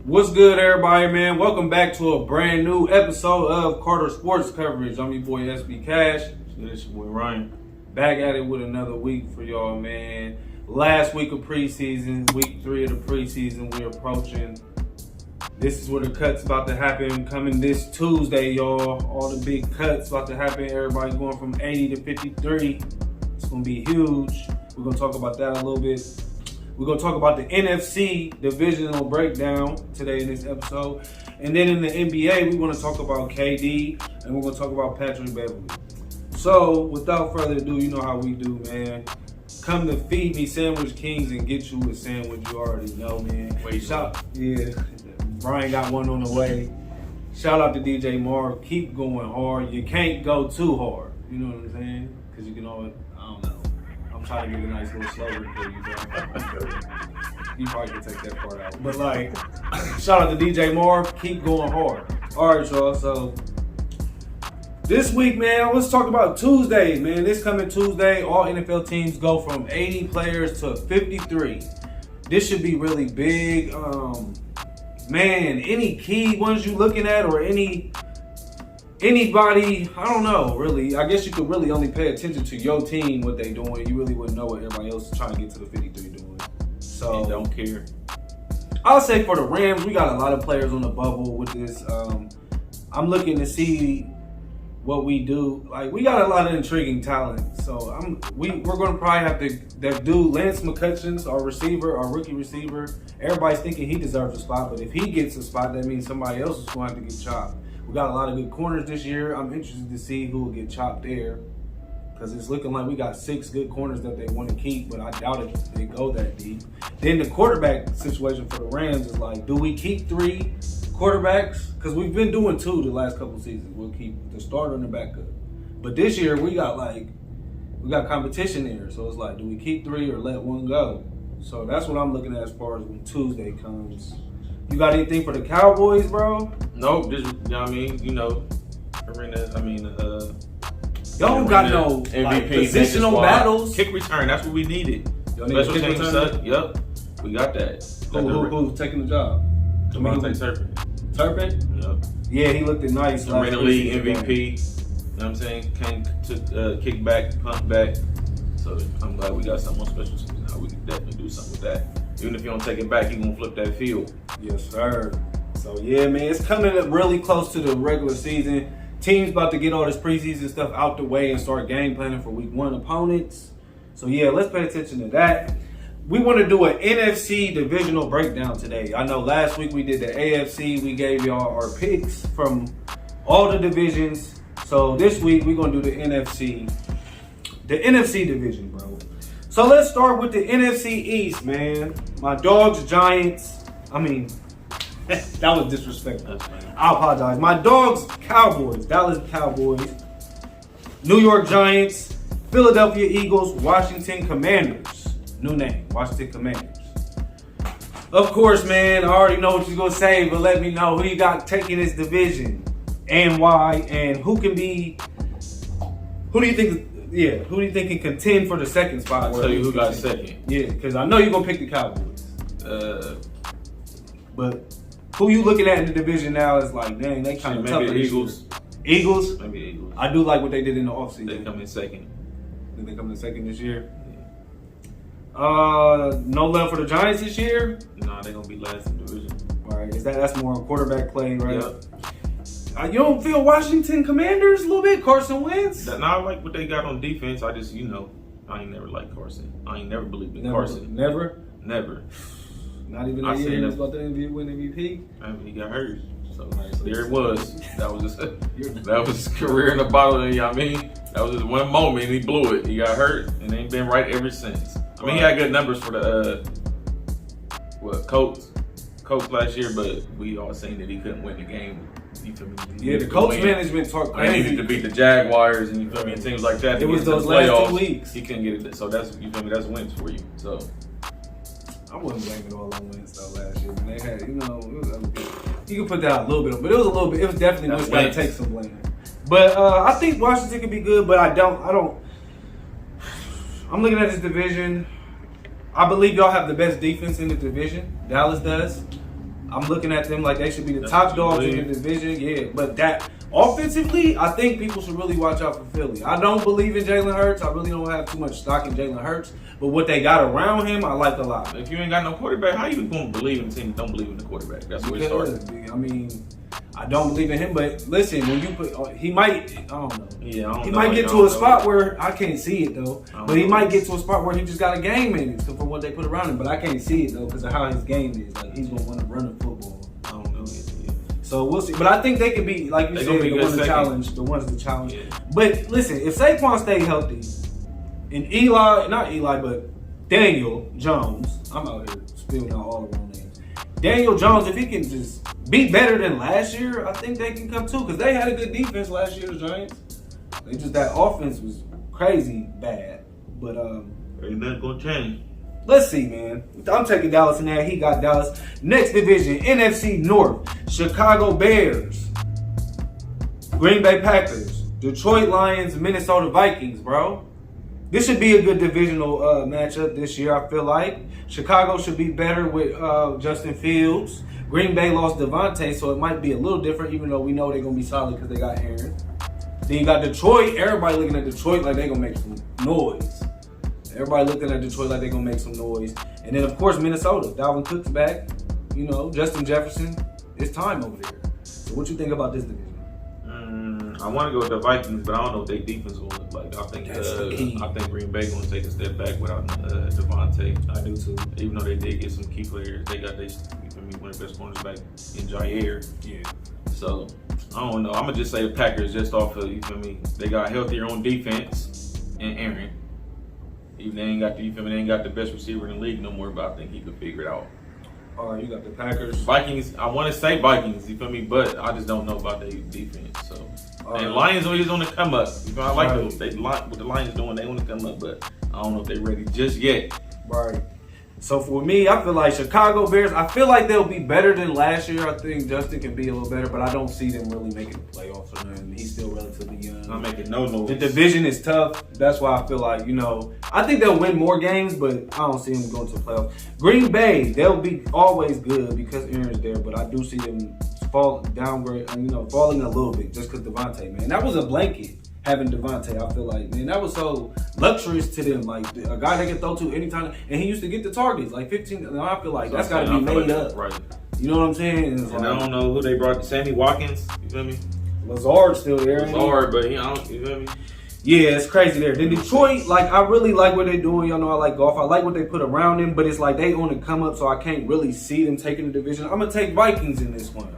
What's good, everybody, man? Welcome back to a brand new episode of Carter Sports Coverage. I'm your boy SB Cash. This your boy Ryan. Back at it with another week for y'all, man. Last week of preseason, week 3 of the preseason, we're approaching. This is where the cuts about to happen coming this Tuesday, y'all. All the big cuts about to happen. Everybody going from 80 to 53. It's going to be huge. We're going to talk about that a little bit. We're going to talk about the NFC divisional breakdown today in this episode. And then in the NBA, we want to talk about KD and we're going to talk about Patrick Beverly. So, without further ado, you know how we do, man. Come to Feed Me Sandwich Kings and get you a sandwich. You already know, man. Yeah, Brian got one on the way. Shout out to DJ Marv. Keep going hard. You can't go too hard. You know what I'm saying? Because you can always, I don't know. I'm trying to get a nice little slogan for you, bro. You probably can take that part out. But like, shout out to DJ Marv. Keep going hard. All right, y'all. So this week, man, let's talk about Tuesday, man. This coming Tuesday, all NFL teams go from 80 players to 53. This should be really big. Man, any key ones you looking at or anybody, I don't know, really. I guess you could really only pay attention to your team, what they doing. You really wouldn't know what everybody else is trying to get to the 53 doing. So you don't care. I'll say for the Rams, we got a lot of players on the bubble with this. I'm looking to see what we do. Like, we got a lot of intriguing talent. So we're going to probably have to that dude Lance McCutcheon, our receiver, our rookie receiver. Everybody's thinking he deserves a spot, but if he gets a spot, that means somebody else is going to have to get chopped. We got a lot of good corners this year. I'm interested to see who will get chopped there because it's looking like we got 6 good corners that they want to keep, but I doubt it they go that deep. Then the quarterback situation for the Rams is like, do we keep 3 quarterbacks? Because we've been doing 2 the last couple of seasons. We'll keep the starter and the backup. But this year we got competition there. So it's like, do we keep 3 or let one go? So that's what I'm looking at as far as when Tuesday comes. You got anything for the Cowboys, bro? Nope. Just, you know what I mean? You know, y'all don't got no MVP like, positional battles. Kick return. That's what we needed. Special teams set. Yep. We got that. Who's taking the job? Devontae Turpin. Turpin? Yep. Yeah, he looked nice. Arena League MVP. You know what I'm saying? Came to kick back, punt back. So I'm glad we got something on special teams now. We can definitely do something with that. Even if you don't take it back, you gonna flip that field. Yes, sir. So yeah, man, it's coming up really close to the regular season. Teams about to get all this preseason stuff out the way and start game planning for week 1 opponents. So yeah, let's pay attention to that. We want to do an NFC divisional breakdown today. I know last week we did the AFC. We gave y'all our picks from all the divisions. So this week we're going to do the NFC. The NFC division, bro. So let's start with the NFC East, man. My dogs, Giants. That was disrespectful. I apologize. My dogs, Cowboys. Dallas Cowboys. New York Giants. Philadelphia Eagles. Washington Commanders. New name, Washington Commanders. Of course, man, I already know what you're going to say, but let me know who you got taking this division and why, and who do you think can contend for the second spot? I'll tell you who got second. Yeah, because I know you're going to pick the Cowboys. But who you looking at in the division now is like, dang, they kind of tough. Maybe the Eagles. Eagles? Maybe Eagles. I do like what they did in the offseason. They come in second. Did they come in second this year? No love for the Giants this year? Nah, they're going to be last in the division. All right, that's more quarterback play, right? Yep. You don't feel Washington Commanders a little bit? Carson Wentz? I like what they got on defense. I just, I ain't never liked Carson. I ain't never believed in Carson. Never? Never. Not even a year he was about to win MVP? I mean, he got hurt. So right, so there it was. That was his career in the bottle. You know what I mean? That was just one moment and he blew it. He got hurt and ain't been right ever since. I mean, he had good numbers for the Colts last year, but we all saying that he couldn't win the game. You feel me? Yeah, the Colts management talked crazy. He needed to beat the Jaguars and you feel me, and teams like that. It was those last 2 weeks. He couldn't get it. So that's that's wins for you. So I wouldn't blame it all on Wentz though last year. They had, it was other people. You can put that a little bit, but it was a little bit. It was definitely Wentz got to take some blame. But I think Washington could be good, but I don't. I'm looking at this division. I believe y'all have the best defense in the division. Dallas does. I'm looking at them like they should be the top dogs in the division. Yeah, but that offensively, I think people should really watch out for Philly. I don't believe in Jalen Hurts. I really don't have too much stock in Jalen Hurts. But what they got around him, I like a lot. If you ain't got no quarterback, how you going to believe in the team that don't believe in the quarterback? That's where it starts. I mean, I don't believe in him, but listen, when you put, he might, I don't know. Yeah, he might get to a spot where I can't see it though. But he might get to a spot where he just got a game in it from what they put around him. But I can't see it though because of how his game is. Like he's gonna want to run the football. I don't know. So we'll see. But I think they can be, like you said, the ones to challenge. The ones to challenge. Yeah. But listen, if Saquon stay healthy, and not Eli, but Daniel Jones, I'm out here spilling out all the wrong names. Daniel Jones, if he can just be better than last year, I think they can come too. Because they had a good defense last year, the Giants. They just, that offense was crazy bad. But ain't nothing gonna change. Let's see, man. I'm taking Dallas in there. He got Dallas. Next division, NFC North. Chicago Bears. Green Bay Packers. Detroit Lions, Minnesota Vikings, bro. This should be a good divisional matchup this year, I feel like. Chicago should be better with Justin Fields. Green Bay lost Devontae, so it might be a little different, even though we know they're going to be solid because they got Aaron. Then you got Detroit. Everybody looking at Detroit like they're going to make some noise. Everybody looking at Detroit like they're going to make some noise. And then, of course, Minnesota. Dalvin Cook's back. You know, Justin Jefferson. It's time over there. So what you think about this division? I want to go with the Vikings, but I don't know what their defense will look like. I think Green Bay going to take a step back without Devontae. I do too. Even though they did get some key players, they got one of the best corners back in Jair. Yeah. So I don't know. I'm gonna just say the Packers just off of they got healthier on defense and Aaron. Even they ain't got they ain't got the best receiver in the league no more, but I think he could figure it out. All right, you got the Packers. Vikings, I want to say Vikings, you feel me? But I just don't know about their defense. So, and Lions always on the come up. You know, I like those. What the Lions doing, they want to come up, but I don't know if they're ready just yet. Right. So for me, I feel like Chicago Bears, I feel like they'll be better than last year. I think Justin can be a little better, but I don't see them really making the playoffs or nothing. He's still relatively young. Not making no noise. The division is tough. That's why I feel like, I think they'll win more games, but I don't see them going to the playoffs. Green Bay, they'll be always good because Aaron's there, but I do see them falling a little bit just because Devontae, man. That was a blanket. Having Devontae, I feel like, man, that was so luxurious to them. Like, a guy they can throw to anytime. And he used to get the targets, like 15. And I feel like that's got to be made up. Right. You know what I'm saying? And I don't know who they brought. Sammy Watkins, you feel me? Lazard's still there. Lazard, but you feel me? Yeah, it's crazy there. Then Detroit, like, I really like what they're doing. Y'all know I like golf. I like what they put around them, but it's like they on the come up, so I can't really see them taking the division. I'm going to take Vikings in this one.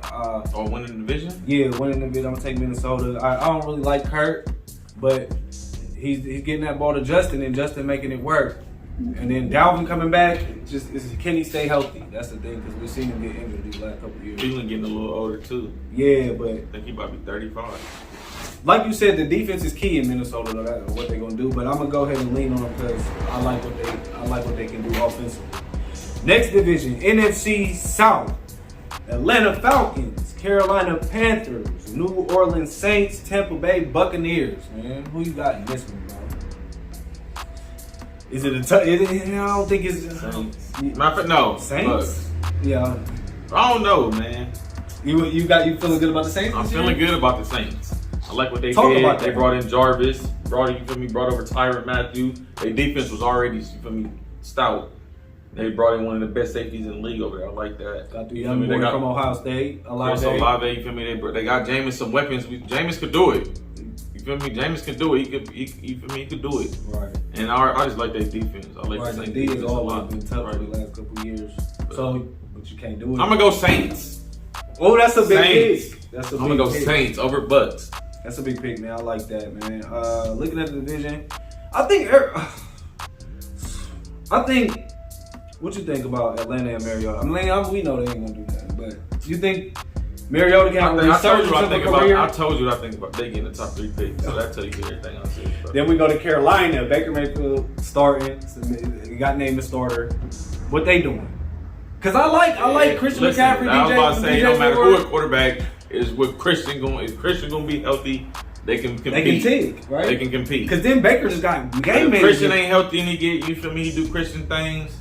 Winning the division? Yeah, winning the division. I'm going to take Minnesota. I don't really like Kurt, but he's getting that ball to Justin, and Justin making it work. And then Dalvin coming back, can he stay healthy? That's the thing, because we've seen him get injured these last couple of years. He's getting a little older, too. Yeah, but I think he about to be 35. Like you said, the defense is key in Minnesota, no matter what they're gonna do. But I'm gonna go ahead and lean on them because I like what they can do offensively. Next division, NFC South: Atlanta Falcons, Carolina Panthers, New Orleans Saints, Tampa Bay Buccaneers. Man, who you got in this one, bro? Is it a tough? I don't think it's Saints. No, Saints. Yeah, I don't know, man. You feeling good about the Saints? I'm feeling good about the Saints. I like what they did. They brought in Jarvis, brought over Tyrann Mathieu. Their defense was already, stout. They brought in one of the best safeties in the league over there. I like that. Got the young boy from Ohio State. Olave, you feel me? They got Jameis some weapons. Jameis could do it. You feel me? Jameis can do it. He could do it. Right. And I just like their defense. I like the Saints defense has always been tough for the last couple of years. But you can't do it. I'm gonna go Saints. Oh, that's a big pick. I'm gonna go Saints over Bucks. That's a big pick, man. I like that, man. Looking at the division, I think. What you think about Atlanta and Mariota? I mean, we know they ain't gonna do nothing, but you think Mariota can resurge his career? I told you what I think about. They getting the top 3 picks, so that tells you everything I said. Then we go to Carolina. Baker Mayfield starting. He got named the starter. What they doing? Because I like Christian McCaffrey. I was about to say, no matter who a quarterback is, with Christian going, if Christian going to be healthy, they can compete. They can take, right? They can compete. Because then Baker just got game management. Christian ain't healthy and he do Christian things,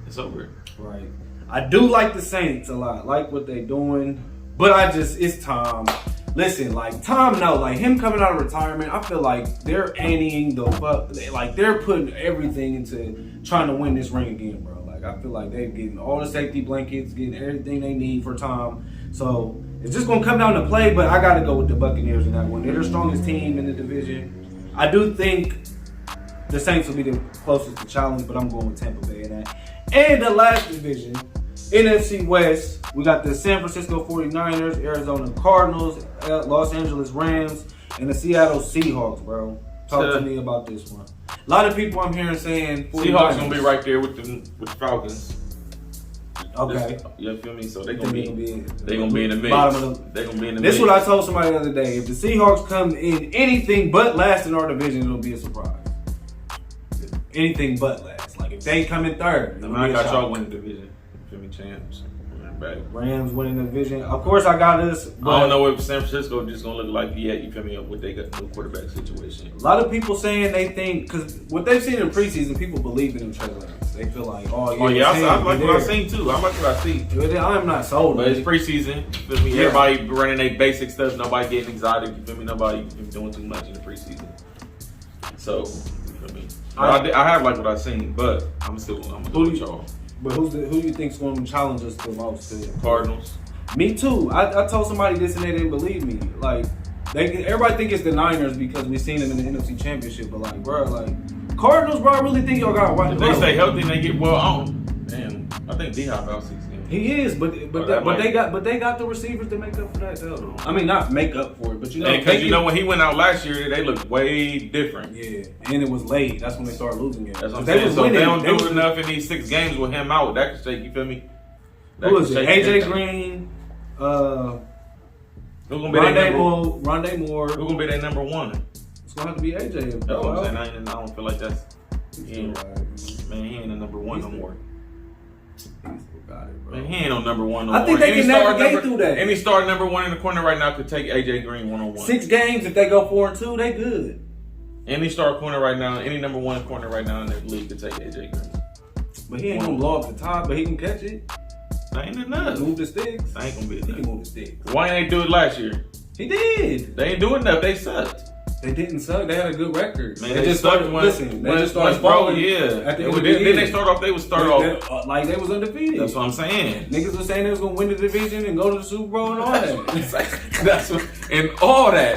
it's over. Right. I do like the Saints a lot. Like what they doing. But it's Tom. Listen, like Tom, no, like him coming out of retirement, I feel like they're anteing the fuck, like they're putting everything into trying to win this ring again, bro. Like I feel like they're getting all the safety blankets, getting everything they need for Tom. So it's just gonna come down to play, but I gotta go with the Buccaneers in that one. They're the strongest team in the division. I do think the Saints will be the closest to challenge, but I'm going with Tampa Bay in that. And the last division, NFC West, we got the San Francisco 49ers, Arizona Cardinals, Los Angeles Rams, and the Seattle Seahawks, bro. Talk to me about this one. A lot of people I'm hearing saying Seahawks gonna be right there with the Falcons. Okay. You feel me? So they gonna be in the mix. They gonna be in the mix. This is what I told somebody the other day. If the Seahawks come in anything but last in our division, it'll be a surprise. Anything but last. Like if they come in third, I got y'all win the division. You feel me? Champs. Rams winning the division. Of course, I got this. I don't know if San Francisco just gonna look like yet. You feel me? What they got the new quarterback situation. A lot of people saying they think because what they've seen in preseason, people believe in them Trey Lance. They feel like, I like what I seen too. I like what I see. I'm not sold. But it's preseason. You feel me? Yeah. Everybody running their basic stuff. Nobody getting exotic. You feel me? Nobody doing too much in the preseason. So you feel me? I have like what I seen, but I'm gonna go with y'all. But who do you think's going to challenge us the most? Cardinals. Me too. I told somebody this and they didn't believe me. Like everybody think it's the Niners because we seen them in the NFC Championship, but like, bro, like Cardinals, bro, I really think y'all got white. If they stay healthy and they get well on, man, I think D-Hop out 6 games. He is, but they got the receivers to make up for that though. I mean, not make up for it, but you know, because when he went out last year, they looked way different. Yeah, and it was late. That's when they started losing it. That's what I'm saying. So if they don't do enough in these 6 games with him out, that could shake. You feel me? Who is it? AJ Green. Who's gonna be Rondé Moore. Who's gonna be their number one? It's gonna have to be AJ. That's what I'm saying. I don't feel like that's. He ain't the number one no more. Man, he ain't no number one no more. I think they can navigate through that. Any star number one in the corner right now could take AJ Green 1-on-1. 6 games, if they go 4-2, they good. Any star corner right now, any number one corner right now in the league could take AJ Green. But he ain't gonna blow up the top, but he can catch it. That ain't enough. Move the sticks. That ain't gonna be enough. He can move the sticks. Why ain't they do it last year? He did. They ain't doing enough. They sucked. They didn't suck. They had a good record. Man, they just started. They just started falling. Yeah. At the end of the year. Then they start off. They would start off like they was undefeated. That's what I'm saying. Niggas was saying they was gonna win the division and go to the Super Bowl and all that.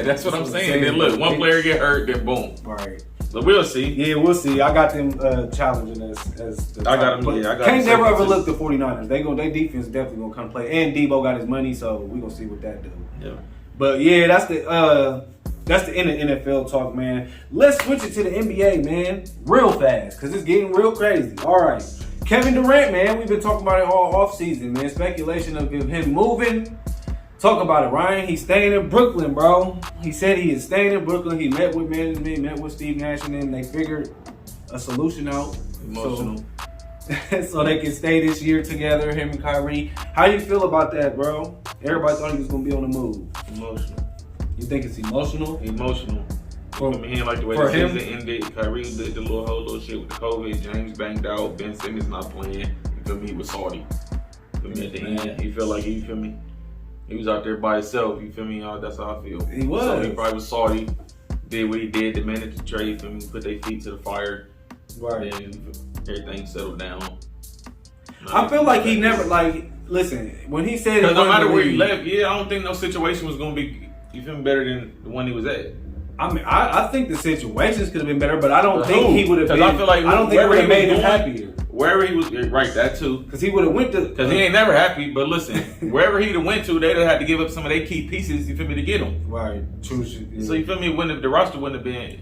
That's what I'm saying. Then look, one player get hurt, then boom. Right. So we'll see. Yeah, we'll see. I got them challenging as the I got them. Yeah, I got. Can't never overlook the 49ers. Their defense definitely gonna come play. And Debo got his money, so we gonna see what that do. Yeah. But yeah, that's the end of NFL talk, man. Let's switch it to the NBA, man, real fast, because it's getting real crazy. All right. Kevin Durant, man, we've been talking about it all offseason, man. Speculation of him moving. Talk about it, Ryan. He's staying in Brooklyn, bro. He said he is staying in Brooklyn. He met with management, met with Steve Nash and them. They figured a solution out. Emotional. So they can stay this year together, him and Kyrie. How you feel about that, bro? Everybody thought he was going to be on the move. Emotional. You think it's emotional? Emotional. He ain't like the way the season ended. Kyrie did the whole little shit with the COVID. James banged out. Ben Simmons not playing. You feel me? He was salty. You feel me? At the end, he felt like you feel me? He was out there by himself. You feel me? That's how I feel. He was. So he probably was salty. Did what he did. Demanded the trade. Feel me? Put their feet to the fire. Right. Then everything settled down. I feel like he never listen when he said. Because no matter where he left, I don't think no situation was gonna be. You feel me? Better than the one he was at. I mean, I think the situations could have been better, but I don't think he would have been. I feel like I don't think it would have made him happier. Wherever he was, right, that too. Because he would have went to. Because he ain't never happy. But listen, wherever he'd have went to, they'd have had to give up some of their key pieces. You feel me? To get him. Right. True. Yeah. So you feel me? The roster wouldn't have been.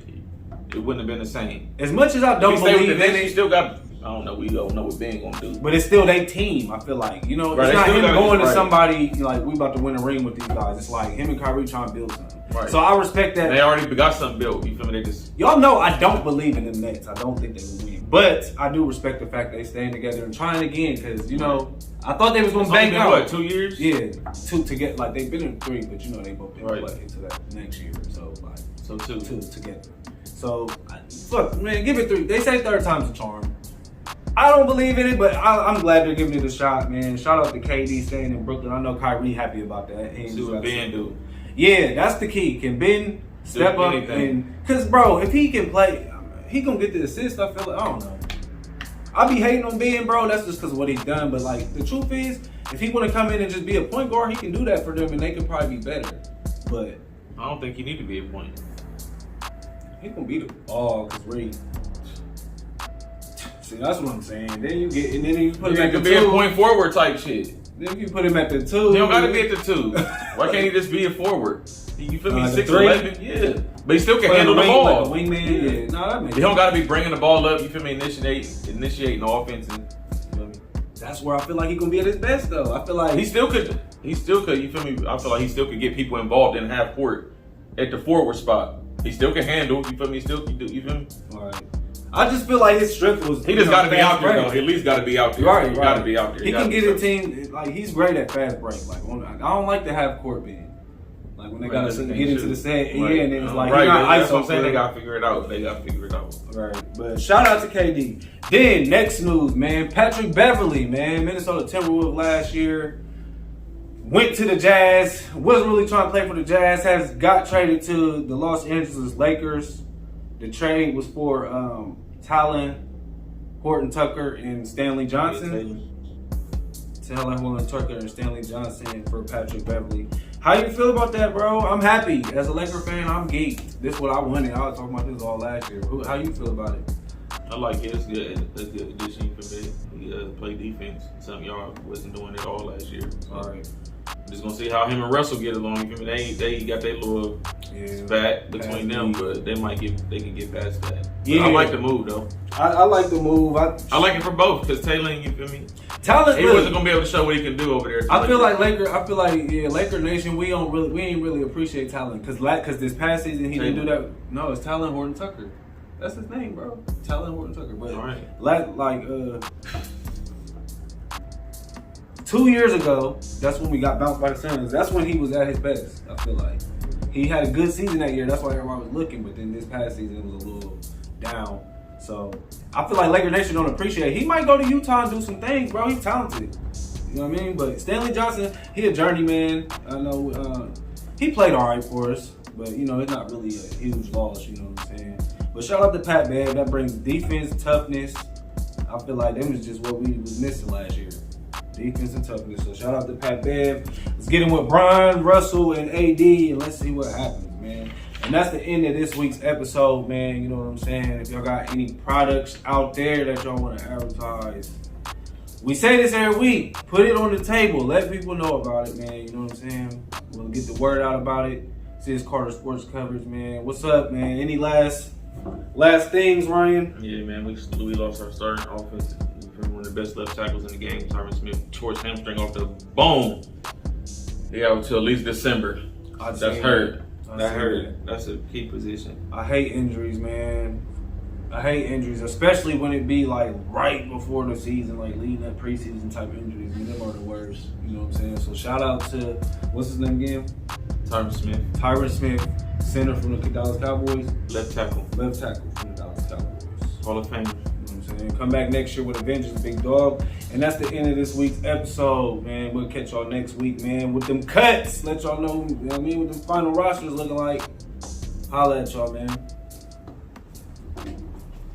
It wouldn't have been the same. As much as I don't believe then he still got. I don't know. We don't know what Ben gonna do. But it's still their team. I feel like it's not him going to somebody like we about to win a ring with these guys. It's like him and Kyrie trying to build something. Right. So I respect that. They already got something built. You feel me? They just y'all know I don't believe in the Nets. I don't think they will win. But I do respect the fact they staying together and trying again because I thought they was gonna bang out. What 2 years? Yeah, 2 to get they've been in 3, but they both been into that next year. So two together. So fuck man, give it 3. They say third time's a charm. I don't believe in it, but I'm glad they're giving it a shot, man. Shout out to KD staying in Brooklyn. I know Kyrie happy about that. See what Ben do. Yeah, that's the key. Can Ben step up? Because, bro, if he can play, he gonna get the assist. I feel like, I don't know. I be hating on Ben, bro. That's just because of what he's done. But, like, the truth is, if he want to come in and just be a point guard, he can do that for them, and they can probably be better. But I don't think he need to be a point. He gonna be the ball because Reed. See, that's what I'm saying. Then you get, and then you put him at the 2. He could be a point forward type shit. Then you put him at the 2. He don't gotta be at the 2. Why can't he just be a forward? You feel me? 6'11", yeah. But he still can handle the ball. Like a wingman, yeah. No, that makes He don't gotta be bringing the ball up. You feel me? Initiating the offense. And, you feel me? That's where I feel like he gonna be at his best, though. I feel like he still could. You feel me? I feel like he still could get people involved in half court at the forward spot. He still can handle. You feel me? He still can do. You feel me? All right. I just feel like his strength was. He just got to be out there, though. He at least got to be out there. Right, he got to be out there. He can get a team. Like, he's great at fast break. Like, I don't like to have court being. Like, when they got to get into the set, yeah, and then it's like, right, that's what I'm saying. They got to figure it out. Right. But shout out to KD. Then, next news, man. Patrick Beverley, man. Minnesota Timberwolves last year. Went to the Jazz. Wasn't really trying to play for the Jazz. Got traded to the Los Angeles Lakers. The trade was for Talon, Horton Tucker, and Stanley Johnson. Talon, Horton Tucker, and Stanley Johnson for Patrick Beverley. How you feel about that, bro? I'm happy. As a Laker fan, I'm geeked. This is what I wanted. I was talking about this all last year. How you feel about it? I like it. It's good. It's a good addition for me. He play defense. Something y'all wasn't doing it all last year. So. All right. I'm just gonna see how him and Russell get along. You feel me? They got their little spat between them, but they can get past that. Yeah. I like the move though. I like the move. I like it for both because Taylor, you feel me? Talent, he wasn't gonna be able to show what he can do over there. I feel like Laker Nation. We ain't really appreciate Talent because this past season he didn't do that. No, it's Talon Horton Tucker. That's his name, bro. Talon Horton Tucker. But all right. 2 years ago, that's when we got bounced by the Suns. That's when he was at his best. I feel like he had a good season that year. That's why everyone was looking. But then this past season it was a little down. So I feel like Laker Nation don't appreciate it. He might go to Utah and do some things, bro. He's talented. You know what I mean? But Stanley Johnson, he a journeyman. I know he played all right for us, but you know it's not really a huge loss. You know what I'm saying? But shout out to Pat Bev. That brings defense, toughness. I feel like that was just what we was missing last year. Defense and toughness. So shout out to Pat Bev. Let's get in with Brian, Russell, and AD, and let's see what happens, man. And that's the end of this week's episode, man. You know what I'm saying? If y'all got any products out there that y'all want to advertise, we say this every week. Put it on the table. Let people know about it, man. You know what I'm saying? We'll get the word out about it. See this Carter Sports coverage, man. What's up, man? Any last things, Ryan? Yeah, man. We lost our starting offense. One of the best left tackles in the game, Tyron Smith, tore his hamstring off the bone. Yeah, until at least December. That's hurt. That hurt. That's a key position. I hate injuries, man. I hate injuries, especially when it be like right before the season, like leading up preseason type injuries. Them are the worst. You know what I'm saying? So shout out to what's his name again? Tyron Smith, center from the Dallas Cowboys. Left tackle from the Dallas Cowboys. Hall of Fame. Come back next year with a vengeance, big dog. And that's the end of this week's episode, man. We'll catch y'all next week, man, with them cuts. Let y'all know, you know what I mean, what the final roster is looking like. Holla at y'all, man.